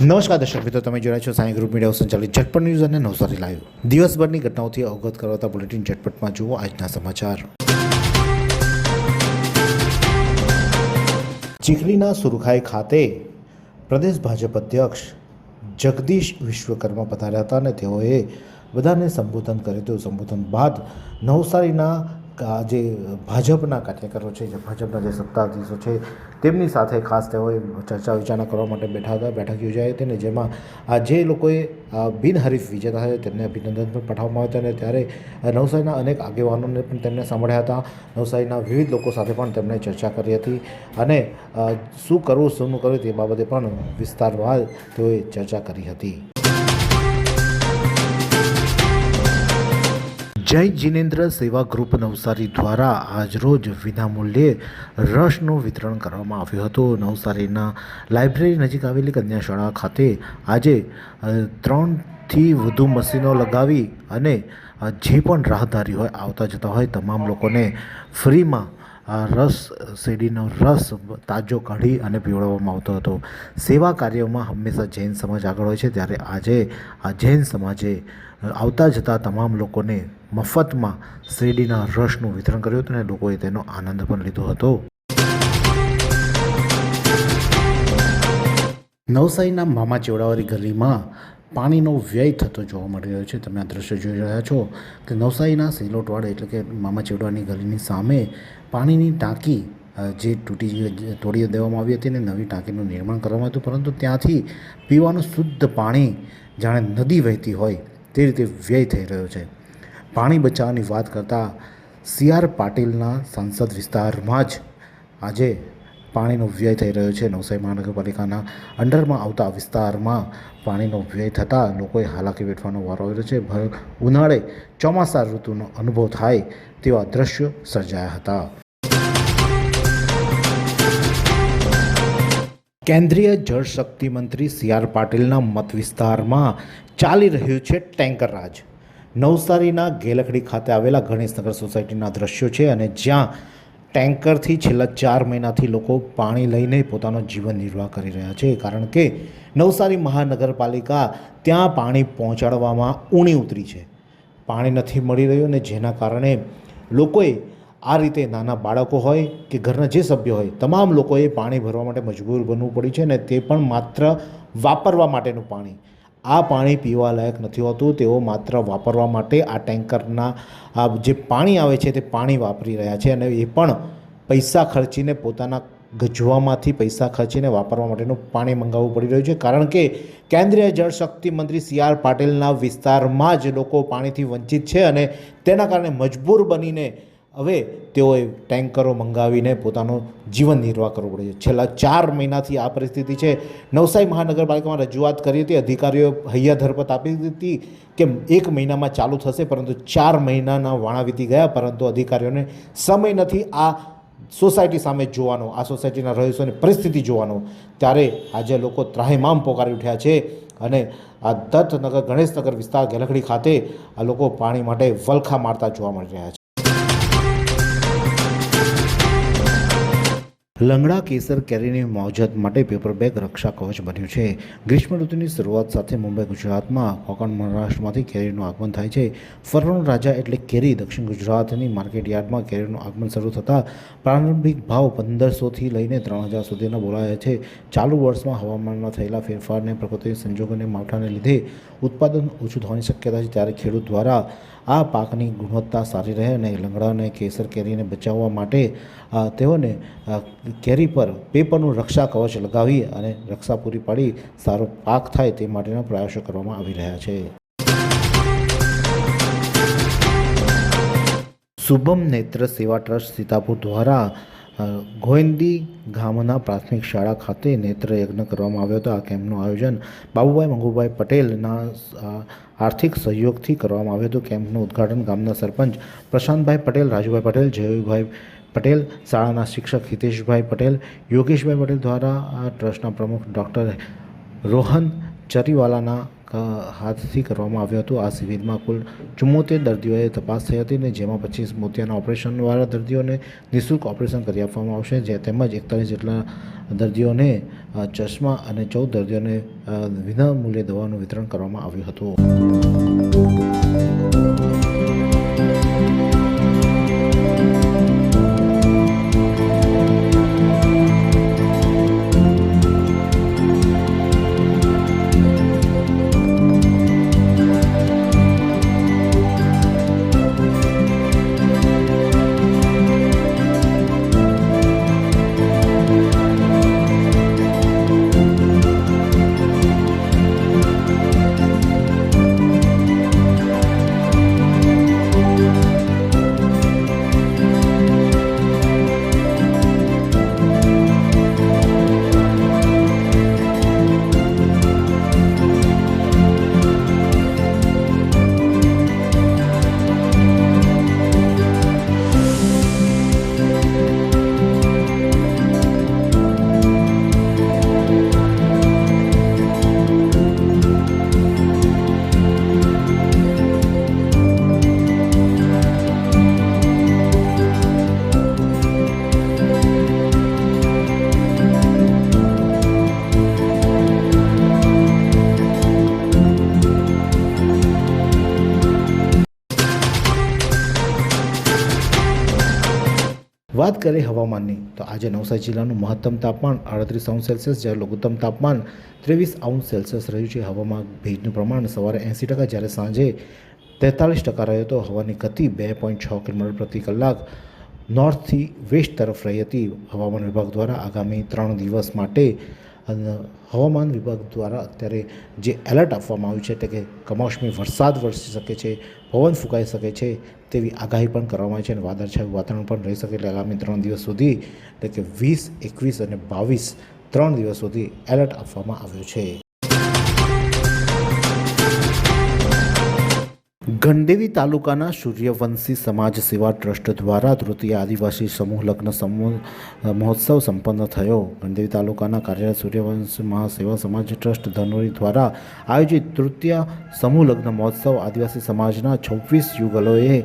નમસ્કાર દર્શક મિત્રો, તમે જોયા છો સાઈ ગ્રુપ મીડિયા સંચાલિત ઝટપટ ન્યૂઝ અને નવસારી લાઈવ. દિવસભરની ઘટનાઓથી અવગત કરાવતા બુલેટિન ઝટપટમાં જુઓ આજના સમાચાર. ચીખલીના સુરખાઈ ખાતે પ્રદેશ ભાજપ અધ્યક્ષ જગદીશ વિશ્વકર્મા પધાર્યા હતા અને તેઓએ બધાને સંબોધન કર્યું હતું. સંબોધન બાદ નવસારીના જે ભાજપના કાર્યકરો છે, જે ભાજપના જે સત્તાધીશો છે, તેમની સાથે ખાસ તેઓએ ચર્ચા વિચારણા કરવા માટે બેઠક યોજાઈ હતી અને જેમાં જે લોકોએ બિનહરીફ વિજેતા હતા તેમને અભિનંદન પણ પાઠવવામાં આવ્યા હતા અને ત્યારે નવસારીના અનેક આગેવાનોને પણ તેમને સાંભળ્યા હતા. નવસારીના વિવિધ લોકો સાથે પણ તેમણે ચર્ચા કરી હતી અને શું કરવું શું ન કરવું તે બાબતે પણ વિસ્તારવાર તેઓએ ચર્ચા કરી હતી. જય જિનેન્દ્ર સેવા ગ્રુપ નવસારી દ્વારા આજરોજ વિનામૂલ્યે રસનું વિતરણ કરવામાં આવ્યું હતું. નવસારીના લાઇબ્રેરી નજીક આવેલી કન્યા શાળા ખાતે આજે 3થી વધુ મશીનો લગાવી અને જે પણ રાહદારી હોય, આવતા જતા હોય, તમામ લોકોને ફ્રીમાં શેરડીનો રસ તાજો કાઢી અને પીવડાવવામાં આવતો હતો. સેવા કાર્યોમાં હંમેશા જૈન સમાજ આગળ હોય છે, ત્યારે આજે આ જૈન સમાજે આવતા જતા તમામ લોકોને મફતમાં શેરડીના રસનું વિતરણ કર્યું હતું અને લોકોએ તેનો આનંદ પણ લીધો હતો. નવસારીના મામા ચેવડાવાળી ગલીમાં પાણીનો વ્યય થતો જોવા મળી રહ્યો છે. તમે આ દ્રશ્ય જોઈ રહ્યા છો કે નવસારીના સિલોટવાડ એટલે કે મામા ચેવડાની ગલીની સામે પાણીની ટાંકી જે તોડી દેવામાં આવી હતી અને નવી ટાંકીનું નિર્માણ કરવામાં હતું, પરંતુ ત્યાંથી પીવાનું શુદ્ધ પાણી જાણે નદી વહેતી હોય તે રીતે વ્યય થઈ રહ્યો છે. પાણી બચાવવાની વાત કરતાં CR પાટીલના સાંસદ વિસ્તારમાં જ આજે પાણીનો વ્યય થઈ રહ્યો છે. નવસારી મહાનગરપાલિકાના અંડરમાં આવતા વિસ્તારમાં પાણીનો વ્યય થતાં લોકોએ હાલાકી વેઠવાનો વારો આવ્યો છે. ભર ઉનાળે ચોમાસા ઋતુનો અનુભવ થાય તેવા દ્રશ્યો સર્જાયા હતા. કેન્દ્રીય જળશક્તિ મંત્રી CR પાટીલના મત વિસ્તારમાં ચાલી રહ્યું છે ટેન્કર રાજ. નવસારીના ગેલખડી ખાતે આવેલા ગણેશનગર સોસાયટીના દ્રશ્યો છે અને જ્યાં ટેન્કરથી છેલ્લા 4 મહિનાથી લોકો પાણી લઈને પોતાનો જીવન નિર્વાહ કરી રહ્યા છે, કારણ કે નવસારી મહાનગરપાલિકા ત્યાં પાણી પહોંચાડવામાં ઊણી ઉતરી છે. પાણી નથી મળી રહ્યું અને જેના કારણે લોકોએ આ રીતે નાના બાળકો હોય કે ઘરના જે સભ્યો હોય, તમામ લોકોએ પાણી ભરવા માટે મજબૂર બનવું પડ્યું છે અને તે પણ માત્ર વાપરવા માટેનું પાણી. આ પાણી પીવા લાયક નથી હોતું, તેઓ માત્ર વાપરવા માટે આ ટેન્કરના જે પાણી આવે છે તે પાણી વાપરી રહ્યા છે અને એ પણ પૈસા ખર્ચીને, પોતાના ગજવામાંથી પૈસા ખર્ચીને વાપરવા માટેનું પાણી મંગાવવું પડી રહ્યું છે, કારણ કે કેન્દ્રીય જળશક્તિ મંત્રી CR પાટીલના વિસ્તારમાં જ લોકો પાણીથી વંચિત છે અને તેના કારણે મજબૂર બનીને હવે તેઓએ ટેન્કરો મંગાવીને પોતાનો જીવન નિર્વાહ કરવો પડે છે. છેલ્લા 4 મહિનાથી આ પરિસ્થિતિ છે. નવસારી મહાનગરપાલિકામાં રજૂઆત કરી હતી, અધિકારીઓ હૈયા ધરપત આપી હતી કે 1 મહિનામાં ચાલુ થશે, પરંતુ 4 મહિનાના વાણા વીતી ગયા, પરંતુ અધિકારીઓને સમય નથી આ સોસાયટી સામે જોવાનો, આ સોસાયટીના રહીશોની પરિસ્થિતિ જોવાનો. ત્યારે આજે લોકો ત્રાહિમામ પોકારી ઉઠ્યા છે અને આ દત્તનગર ગણેશનગર વિસ્તાર ગેલખડી ખાતે આ લોકો પાણી માટે વલખા મારતા જોવા મળી રહ્યા છે. લંગડા કેસર કેરીની માવજત માટે પેપર બેગ રક્ષા કવચ બન્યું છે. ગ્રીષ્મ ઋતુની શરૂઆત સાથે મુંબઈ ગુજરાતમાં કોકણ મહારાષ્ટ્રમાંથી કેરીનું આગમન થાય છે. ફરનો રાજા એટલે કેરી દક્ષિણ ગુજરાતની માર્કેટ યાર્ડમાં કેરીનું આગમન શરૂ થતાં પ્રારંભિક ભાવ 1500થી લઈને 3000 સુધીના બોલાયા છે. ચાલુ વર્ષમાં હવામાનમાં થયેલા ફેરફારને, પ્રકૃતિના સંજોગોને, માવઠાને લીધે ઉત્પાદન ઓછું થવાની શક્યતા છે, ત્યારે ખેડૂત દ્વારા આ પાકની ગુણવત્તા સારી રહે અને લંગડા અને કેસર કેરીને બચાવવા માટે તેઓને કેરી પર પેપરનું રક્ષા કવચ લગાવી અને રક્ષા પૂરી પાડી સારો પાક થાય તે માટેના પ્રયાસો કરવામાં આવી રહ્યા છે. શુભમ નેત્ર સેવા ટ્રસ્ટ સીતાપુર દ્વારા ગોવિંદી ગામના પ્રાથમિક શાળા ખાતે નેત્ર યજ્ઞ કરવામાં આવ્યો હતો. આ કેમ્પનું આયોજન બાબુભાઈ મંગુભાઈ પટેલના આર્થિક સહયોગથી કરવામાં આવ્યું હતું. કેમ્પનું ઉદ્ઘાટન ગામના સરપંચ પ્રશાંતભાઈ પટેલ, રાજુભાઈ પટેલ, જયભાઈ પટેલ, શાળાના શિક્ષક હિતેશભાઈ પટેલ, યોગેશભાઈ પટેલ દ્વારા આ ટ્રસ્ટના પ્રમુખ ડૉક્ટર રોહન ચરીવાલાના હાથથી કરવામાં આવ્યું હતું। આ શિબિરમાં કુલ 74 દર્દીઓએ તપાસ થઈ હતી અને જેમાં 25 મોતિયાના ઓપરેશનવાળા દર્દીઓને નિઃશુલ્ક ઓપરેશન કરી આપવામાં આવશે, જે તેમજ 41 જેટલા દર્દીઓને ચશ્મા અને 14 દર્દીઓને વિનામૂલ્યે દવાનું વિતરણ કરવામાં આવ્યું હતું। વાત કરીએ હવામાનની તો આજે નવસારી જિલ્લાનું મહત્તમ તાપમાન 38°C જ્યારે લઘુત્તમ તાપમાન 23°C રહ્યું છે। હવામાં ભેજનું પ્રમાણ સવારે 80% જ્યારે સાંજે 43% રહ્યો હતો। હવાની ગતિ 2.6 કિલોમીટર પ્રતિ કલાક નોર્થથી વેસ્ટ તરફ રહી હતી। હવામાન વિભાગ દ્વારા આગામી 3 દિવસ માટે હવામાન વિભાગ દ્વારા અત્યારે જે એલર્ટ આપવામાં આવ્યું છે એટલે કે કમોસમી વરસાદ વરસી શકે છે, પવન ફૂંકાઈ શકે છે તેવી આગાહી પણ કરવામાં આવી છે અને વાદળછાયું વાતાવરણ પણ રહી શકે। એટલે આગામી 3 દિવસ સુધી એટલે કે 20, 21 અને 22 3 દિવસ સુધી એલર્ટ આપવામાં આવ્યું છે। ગણદેવી તાલુકાના સૂર્યવંશી સમાજ સેવા ટ્રસ્ટ દ્વારા તૃતીય આદિવાસી સમૂહ લગ્ન મહોત્સવ સંપન્ન થયો। ગણદેવી તાલુકાના કાર્યરત સૂર્યવંશી મહાસેવા સમાજ ટ્રસ્ટ ધનોરી દ્વારા આયોજિત તૃતીય સમૂહ લગ્ન મહોત્સવ આદિવાસી સમાજના 26 યુગલોએ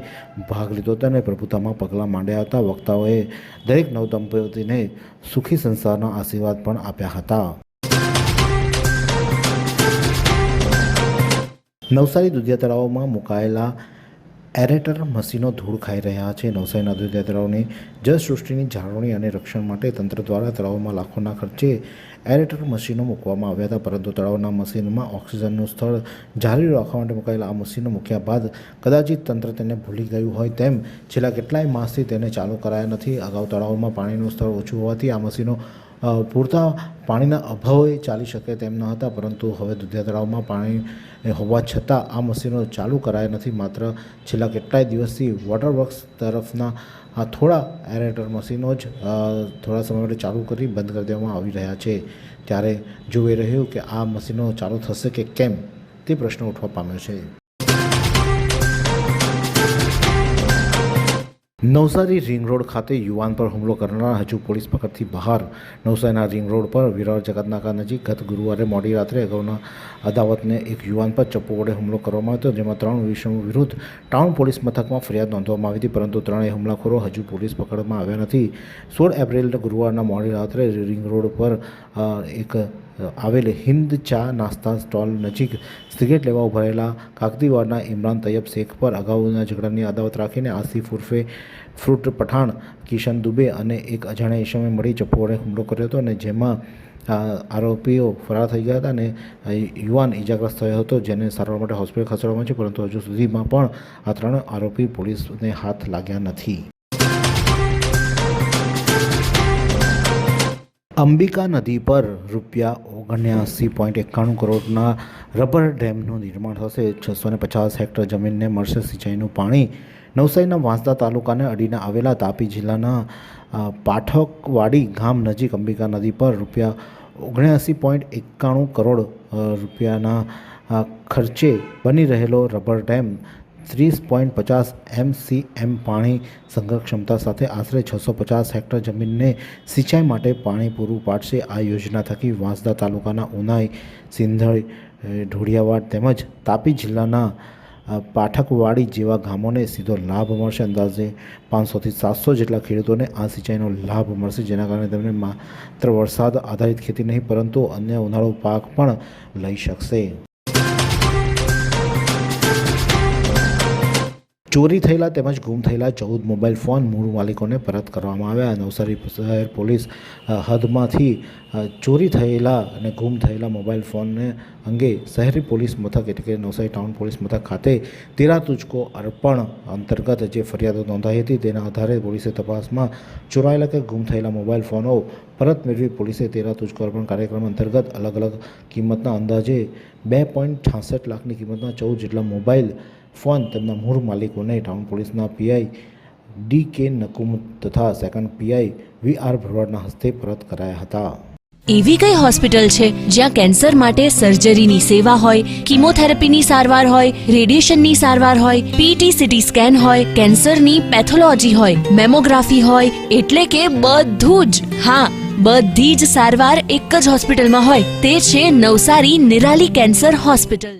ભાગ લીધો હતો અને પ્રભુતામાં પગલાં માંડ્યા હતા। વક્તાઓએ દરેક નવદંપતીને સુખી સંસારના આશીર્વાદ પણ આપ્યા હતા। નવસારી દુધિયા તળાવમાં મુકાયેલા એરેટર મશીનો ધૂળ ખાઈ રહ્યા છે। નવસારીના દુધિયા તળાવની જળસૃષ્ટિની જાળવણી અને રક્ષણ માટે તંત્ર દ્વારા તળાવમાં લાખોના ખર્ચે એરેટર મશીનો મૂકવામાં આવ્યા હતા, પરંતુ તળાવના મશીનમાં ઓક્સિજનનું સ્તર જાળવી રાખવા માટે મુકાયેલા આ મશીનો મૂક્યા બાદ કદાચિત તંત્ર તેને ભૂલી ગયું હોય તેમ છેલ્લા કેટલાય માસથી તેને ચાલુ કરાયા નથી। અગાઉ તળાવમાં પાણીનું સ્તર ઓછું હોવાથી આ મશીનો પૂરતા પાણીના અભાવે ચાલી શકે તેમ ન હતા, પરંતુ હવે દુધિયા તળાવમાં પાણી હોવા છતાં આ મશીનો ચાલુ કરાયા નથી। માત્ર છેલ્લા કેટલાય દિવસથી વોટરવર્ક્સ તરફના આ થોડા એરેટર મશીનો જ થોડા સમય માટે ચાલુ કરી બંધ કરી દેવામાં આવી રહ્યા છે। ત્યારે જોઈ રહ્યું કે આ મશીનો ચાલુ થશે કે કેમ તે પ્રશ્ન ઉઠવા પામ્યો છે। નવસારી રિંગ રોડ ખાતે યુવાન પર હુમલો કરનાર હજુ પોલીસ પકડથી બહાર। નવસારીના રિંગ રોડ પર વિરાર જગતનાકા નજીક ગત ગુરુવારે મોડી રાત્રે અગાઉના અદાવતને એક યુવાન પર ચપ્પુ વડે હુમલો કરવામાં આવ્યો હતો, જેમાં 3 ઇસમો વિરુદ્ધ ટાઉન પોલીસ મથકમાં ફરિયાદ નોંધવામાં આવી હતી, પરંતુ ત્રણેય હુમલાખોરો હજુ પોલીસ પકડમાં આવ્યા નથી। 16 એપ્રિલ ગુરુવારના મોડી રાત્રે રિંગ રોડ પર એક આવેલ હિન્દ ચા નાસ્તા સ્ટોલ નજીક સિગરેટ લેવા ઉભરેલા કાકતીવાડના ઇમરાન તૈયબ શેખ પર અગાઉના ઝઘડાની અદાવત રાખીને આસિફ ઉર્ફે ફ્રૂટ પઠાણ, કિશન દુબે અને એક અજાણ્યા ઈસમે મળી ચપ્પુ વડે હુમલો કર્યો હતો અને જેમાં આરોપીઓ ફરાર થઈ ગયા હતા અને યુવાન ઈજાગ્રસ્ત થયો હતો, જેને સારવાર માટે હોસ્પિટલ ખસેડવામાં છે, પરંતુ હજુ સુધીમાં પણ આ 3 આરોપી પોલીસને હાથ લાગ્યા નથી। અંબિકા નદી પર ₹79.91 કરોડના રબર ડેમનું નિર્માણ થશે। 650 હેક્ટર જમીનને મળશે સિંચાઈનું પાણી। નવસારીના વાંસદા તાલુકાને અડીને આવેલા તાપી જિલ્લાના પાઠકવાડી ગામ નજીક અંબિકા નદી પર ₹79.91 કરોડ રૂપિયાના ખર્ચે બની રહેલો રબર ડેમ 30.50 MCM પાણી સંગ્રહ ક્ષમતા સાથે આશરે 650 હેક્ટર જમીનને સિંચાઈ માટે પાણી પૂરું પાડશે. આ યોજના થકી વાંસદા તાલુકાના ઉનાઈ, સિંધઈ, ઢોળિયાવાડ તેમજ તાપી જિલ્લાના પાઠકવાડી જેવા ગામોને સીધો લાભ મળશે. અંદાજે 500 થી 700 જેટલા ખેડૂતોને આ સિંચાઈનો લાભ મળશે, જેના કારણે તેમને માત્ર વરસાદ આધારિત ખેતી નહીં પરંતુ અન્ય ઉનાળુ પાક પણ લઈ શકશે. ચોરી થયેલા તેમજ ગુમ થયેલા 14 મોબાઈલ ફોન મૂળ માલિકોને પરત કરવામાં આવ્યા. નવસારી શહેર પોલીસ હદમાંથી ચોરી થયેલા અને ગુમ થયેલા મોબાઈલ ફોનને અંગે શહેરી પોલીસ મથક એટલે કે નવસારી ટાઉન પોલીસ મથક ખાતે 13 તુજકો અર્પણ અંતર્ગત જે ફરિયાદો નોંધાઈ હતી તેના આધારે પોલીસે તપાસમાં ચોરાયેલા કે ગુમ થયેલા મોબાઈલ ફોનો પરત મેળવી પોલીસે 13 તુજકો અર્પણ કાર્યક્રમ અંતર્ગત અલગ અલગ કિંમતના અંદાજે 2.66 લાખની કિંમતના 14 જેટલા મોબાઈલ ફોન તેમના મૂળ માલિકોને ટાઉન પોલીસના પીઆઈ ડી.કે. નકુમ તથા સેકન્ડ પીઆઈ વી.આર. ભરવાડના હસ્તે પરત કરાયા હતા. એવી કઈ હોસ્પિટલ છે જ્યાં કેન્સર માટે સર્જરીની સેવા હોય, કીમોથેરાપીની સારવાર હોય, રેડિયેશનની સારવાર હોય, પીટી સીટી સ્કેન હોય, કેન્સરની પેથોલોજી હોય, મેમોગ્રાફી હોય, એટલે કે બધું જ. હા, બધી જ સારવાર એક જ હોસ્પિટલમાં હોય. તે છે નવસારી નિરાલી કેન્સર હોસ્પિટલ.